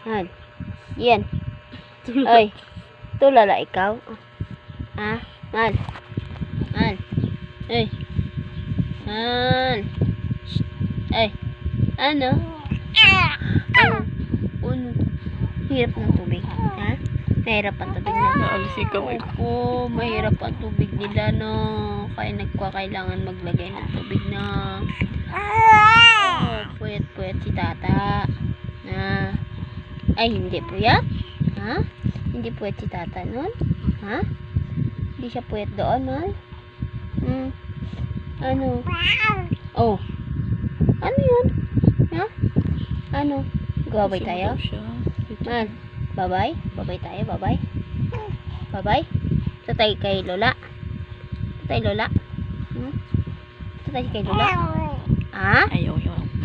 Han. Yan. Oy. Tulala ikaw. Ha? Han. Han. Ay. Han. Ay. Ano? Ano? Hirap ng tubig. Ha? Mahirap ang tubig na. Naalis ikaw eh. Oo, mahirap ang tubig nila, no. Kaya kailangan maglagay ng tubig na. Oh, puyat si tata. Na. Ay, hindi puyat? Ha? Hindi puyat si tata nun? Ha? Hindi siya puyat doon, ha? Ano? Oh. Ano yun? Ha? Ano? Gawabay tayo? Man, babay? Babay tayo, babay? Babay? Tatay kay Lola? Tatay Lola? Tatay kay Lola? Ha? Ayaw.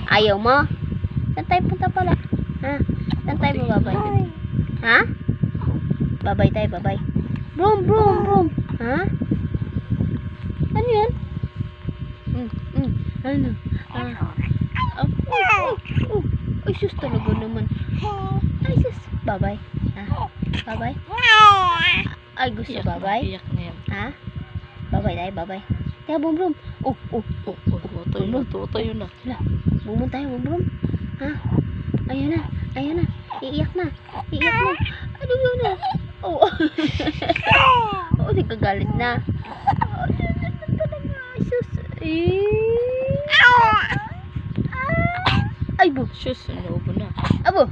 Ayaw mo? Saan tayo punta pala? Ha? Saan tayo babay? Ha? Babay tayo, babay. Broom. Ha? Ano yun? Ano? Ay, sus talaga naman. Ay, sus. Babay. Ha? Babay? Ay, gusto babay? Iyak na yan. Ha? Babay tayo, babay. Kaya, brum. Tayo na. Hala, bumon tayo, brum. Ha? Ayan na. Iiyak na. Ano yun na? Oh. Oh, nagkagalit na. Ay, sus. Ay, bo. Sus, ano ba na? Abo.